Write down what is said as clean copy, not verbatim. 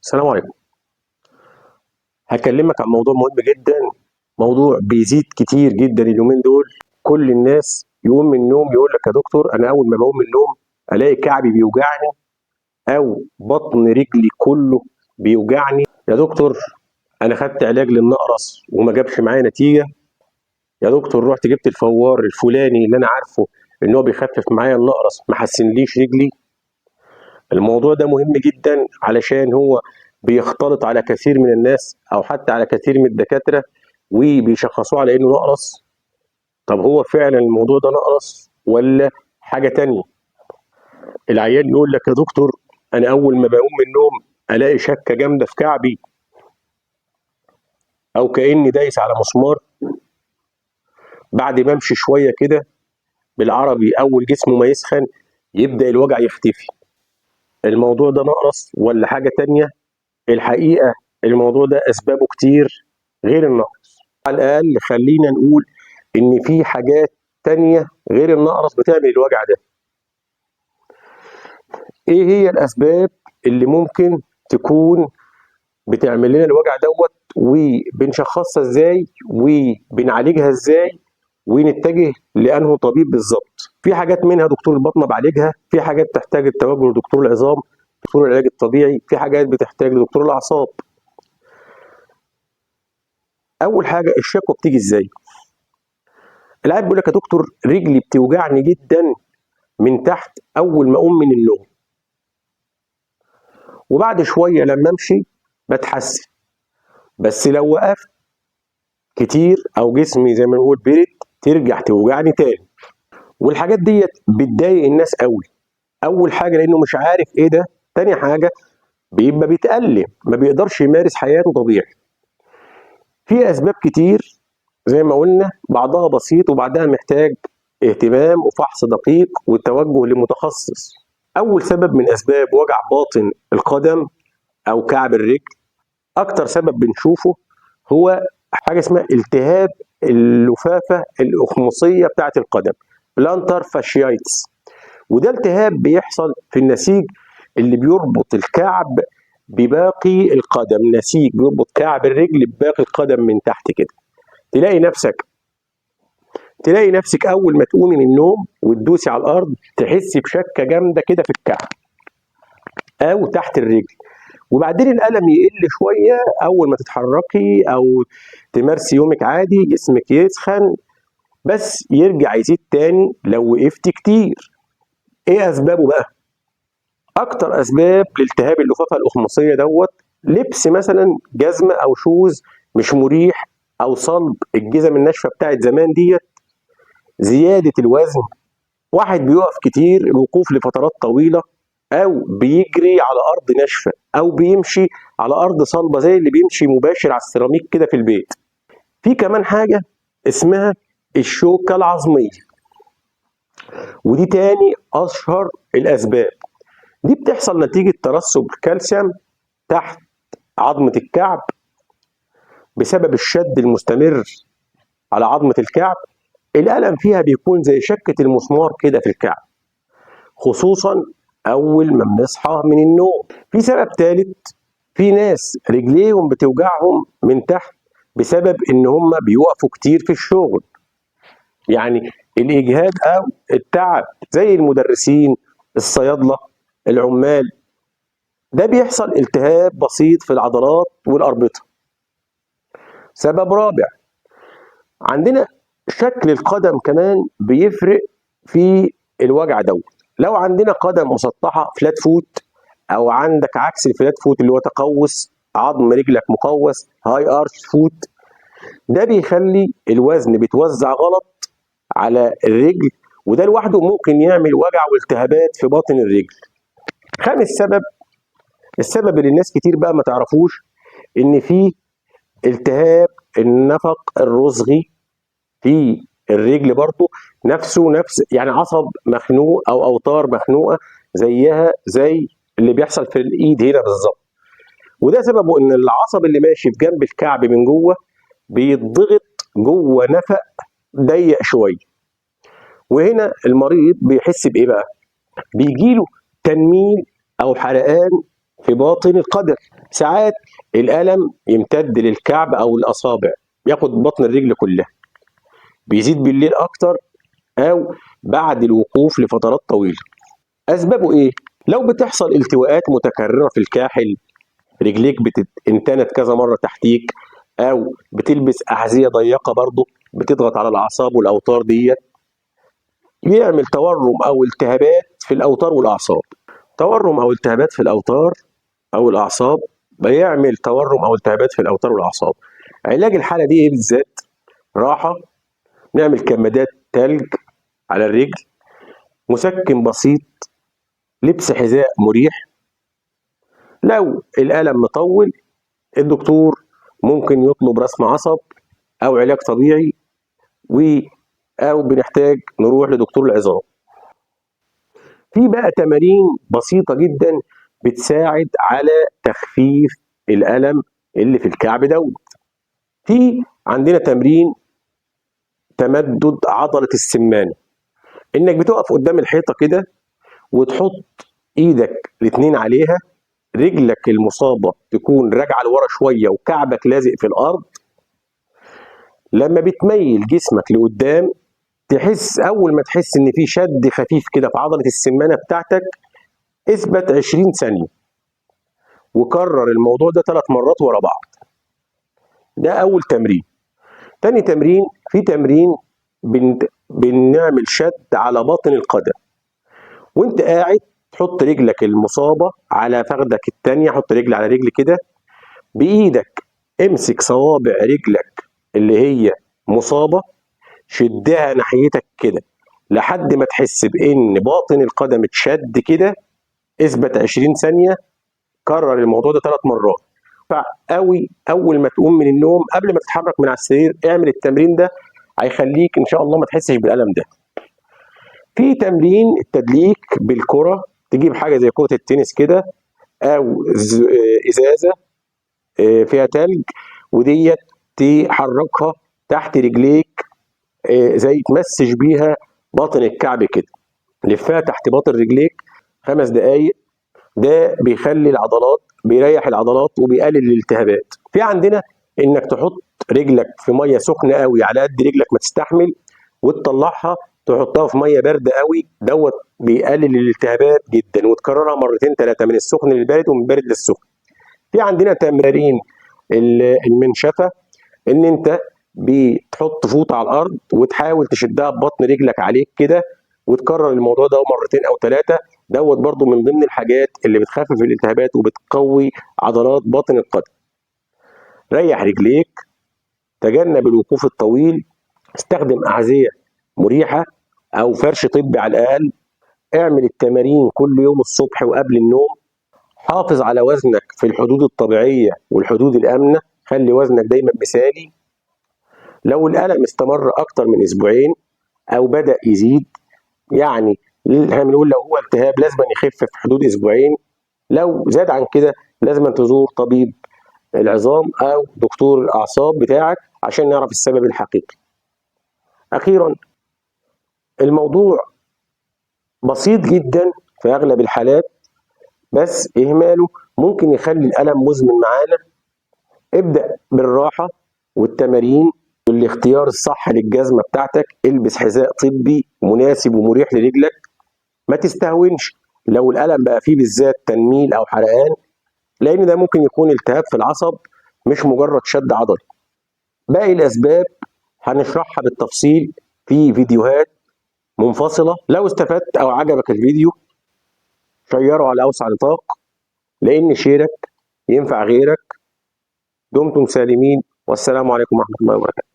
السلام عليكم. هكلمك عن موضوع مهم جدا، موضوع بيزيد كتير جدا اليومين دول. كل الناس يقوم من النوم يقول لك يا دكتور انا اول ما بقوم من النوم الاقي كعبي بيوجعني او بطن رجلي كله بيوجعني. يا دكتور انا خدت علاج للنقرس وما جابش معايا نتيجه. يا دكتور رحت جبت الفوار الفلاني اللي انا عارفه ان هو بيخفف معايا النقرس ما حسنليش رجلي. الموضوع ده مهم جدا علشان هو بيختلط على كثير من الناس او حتى على كثير من الدكاتره وبيشخصوه على انه نقرس. طب هو فعلا الموضوع ده نقرس ولا حاجه تانية؟ العيان يقول لك يا دكتور انا اول ما بقوم من النوم الاقي شكه جامده في كعبي او كاني دايس على مسمار. بعد ما امشي شويه كده بالعربي اول جسمه ما يسخن يبدا الوجع يختفي. الموضوع ده نقرس ولا حاجه تانية؟ الحقيقه الموضوع ده اسبابه كتير غير النقرس. على الاقل خلينا نقول ان في حاجات تانية غير النقرس بتعمل الوجع ده. ايه هي الاسباب اللي ممكن تكون بتعمل لنا الوجع دوت وبنشخصها ازاي وبنعالجها ازاي ونتجه لانه طبيب بالظبط؟ في حاجات منها دكتور الباطنه بعالجها، في حاجات تحتاج التوجه لدكتور العظام، دكتور العلاج الطبيعي، في حاجات بتحتاج لدكتور الاعصاب. اول حاجه الشكوى بتيجي ازاي؟ العيال بيقول لك يا دكتور رجلي بتوجعني جدا من تحت اول ما اقوم من النوم، وبعد شويه لما امشي بتحسن، بس لو وقفت كتير او جسمي زي ما نقول برد ترجع توجعني تاني. والحاجات ديت بتضايق الناس قوي. اول حاجه لانه مش عارف ايه ده، تاني حاجه بيبقى بيتألم ما بيقدرش يمارس حياته طبيعي. في اسباب كتير زي ما قلنا، بعضها بسيط وبعدها محتاج اهتمام وفحص دقيق والتوجه لمتخصص. اول سبب من اسباب وجع باطن القدم او كعب الرجل، اكتر سبب بنشوفه هو حاجه اسمها التهاب اللفافه الاخمصيه بتاعه القدم، بلانتر فاشيايتس. وده التهاب بيحصل في النسيج اللي بيربط الكعب بباقي القدم، نسيج بيربط كعب الرجل بباقي القدم من تحت كده. تلاقي نفسك اول ما تقومي من النوم وتدوسي على الارض تحسي بشكه جامده كده في الكعب او تحت الرجل، وبعدين الالم يقل شويه اول ما تتحركي او تمارسي يومك عادي، جسمك يسخن بس يرجع يزيد تاني لو وقفت كتير. ايه اسبابه بقى؟ اكتر اسباب لالتهاب اللفافه الاخمصيه دوت لبس مثلا جزمه او شوز مش مريح، او صلب الجزم الناشفه بتاعت زمان ديت، زياده الوزن، واحد بيقف كتير الوقوف لفترات طويله، او بيجري على ارض ناشفه، او بيمشي على ارض صلبه زي اللي بيمشي مباشر على السيراميك كده في البيت. في كمان حاجه اسمها الشوكه العظميه، ودي تاني اشهر الاسباب. دي بتحصل نتيجه ترسب الكالسيوم تحت عظمه الكعب بسبب الشد المستمر على عظمه الكعب. الالم فيها بيكون زي شكه المسمار كده في الكعب، خصوصا اول ما بنصحى من النوم. في سبب ثالث، في ناس رجليهم بتوجعهم من تحت بسبب ان هم بيوقفوا كتير في الشغل، يعني الاجهاد او التعب، زي المدرسين، الصيادله، العمال. ده بيحصل التهاب بسيط في العضلات والاربطه. سبب رابع، عندنا شكل القدم كمان بيفرق في الوجع دوت. لو عندنا قدم مسطحه فلات فوت، او عندك عكس الفلات فوت اللي هو تقوس عظم رجلك مقوس هاي ارش فوت، ده بيخلي الوزن بيتوزع غلط على الرجل، وده لوحده ممكن يعمل وجع والتهابات في باطن الرجل. خامس سبب، السبب اللي الناس كتير بقى ما تعرفوش، ان في التهاب النفق الرسغي في الرجل برضه، نفس يعني عصب مخنوق او اوتار مخنوقه زيها زي اللي بيحصل في الايد هنا بالظبط. وده سببه ان العصب اللي ماشي في جنب الكعب من جوه بيتضغط جوه نفق ضيق شويه، وهنا المريض بيحس بايه بقى؟ بيجيله تنميل او حرقان في باطن القدم. ساعات الألم يمتد للكعب أو الأصابع، ياخد بطن الرجل كلها، بيزيد بالليل أكتر أو بعد الوقوف لفترات طويلة. أسبابه إيه؟ لو بتحصل التواءات متكررة في الكاحل، رجليك انتنت كذا مرة تحتيك، أو بتلبس أحذية ضيقة برضه بتضغط على الأعصاب والأوتار ديت، بيعمل تورم أو التهابات في الأوتار والأعصاب. تورم أو التهابات في الأوتار أو الأعصاب، بيعمل تورم أو التهابات في الأوتار والأعصاب. علاج الحالة دي إيه بالذات؟ راحة، نعمل كمادات تلج على الرجل، مسكن بسيط، لبس حذاء مريح. لو الألم مطول، الدكتور ممكن يطلب رسم عصب أو علاج طبيعي، أو بنحتاج نروح لدكتور العظام. في بقى تمارين بسيطة جدا بتساعد على تخفيف الألم اللي في الكعب دوت. في عندنا تمرين تمدد عضلة السمانة، إنك بتقف قدام الحيطة كده وتحط إيدك الاتنين عليها، رجلك المصابة تكون راجعة لورا شوية وكعبك لازق في الأرض. لما بتميل جسمك لقدام، أول ما تحس إن في شد خفيف كده في عضلة السمانة بتاعتك، اثبت 20 ثانية وكرر الموضوع ده 3 مرات ورا بعض. ده أول تمرين. تاني تمرين، في تمرين بنعمل شد على باطن القدم، وانت قاعد تحط رجلك المصابة على فخدك التانية، حط رجل على رجل كده، بإيدك امسك صوابع رجلك اللي هي مصابة، شدها ناحيتك كده لحد ما تحس بإن باطن القدم اتشد كده، اثبت 20 ثانية، كرر الموضوع ده 3 مرات. فقوي أول ما تقوم من النوم قبل ما تتحرك من على السرير اعمل التمرين ده، هيخليك إن شاء الله ما تحسش بالألم ده. في تمرين التدليك بالكرة، تجيب حاجة زي كرة التنس كده أو إزازة فيها تلج، وديت تحركها تحت رجليك زي تمسج بيها باطن الكعب كده، لفها تحت باطن رجليك 5 دقايق. ده بيخلي العضلات، بيريح العضلات وبيقلل الالتهابات. في عندنا انك تحط رجلك في ميه سخنه قوي على قد رجلك ما تستحمل، وتطلعها تحطها في ميه بارده قوي، دوت بيقلل الالتهابات جدا، وتكررها مرتين 3 من السخن للبارد ومن البارد للسخن. في عندنا تمارين المنشفه، ان انت بتحط فوطه على الارض وتحاول تشدها ببطن رجلك عليك كده، وتكرر الموضوع ده مرتين او 3. دوت برضو من ضمن الحاجات اللي بتخفف الالتهابات وبتقوي عضلات باطن القدم. ريح رجليك، تجنب الوقوف الطويل، استخدم أحذية مريحة أو فرش طبي على الأقل. اعمل التمارين كل يوم الصبح وقبل النوم. حافظ على وزنك في الحدود الطبيعية والحدود الآمنة، خلي وزنك دايما مثالي. لو الألم استمر أكتر من أسبوعين أو بدأ يزيد، يعني احنا بنقول لو هو التهاب لازم يخف في حدود أسبوعين، لو زاد عن كده لازم تزور طبيب العظام أو دكتور الأعصاب بتاعك عشان نعرف السبب الحقيقي. أخيرا، الموضوع بسيط جدا في أغلب الحالات، بس إهماله ممكن يخلي الألم مزمن معانا. ابدأ بالراحة والتمارين والاختيار الصح للجزمة بتاعتك، البس حذاء طبي مناسب ومريح لرجلك. ما تستهونش لو الألم بقى فيه بالذات تنميل أو حرقان، لأن ده ممكن يكون التهاب في العصب مش مجرد شد عضلي. باقي الأسباب هنشرحها بالتفصيل في فيديوهات منفصلة. لو استفدت أو عجبك الفيديو شيره على أوسع نطاق، لأن شيرك ينفع غيرك. دمتم سالمين، والسلام عليكم ورحمة الله وبركاته.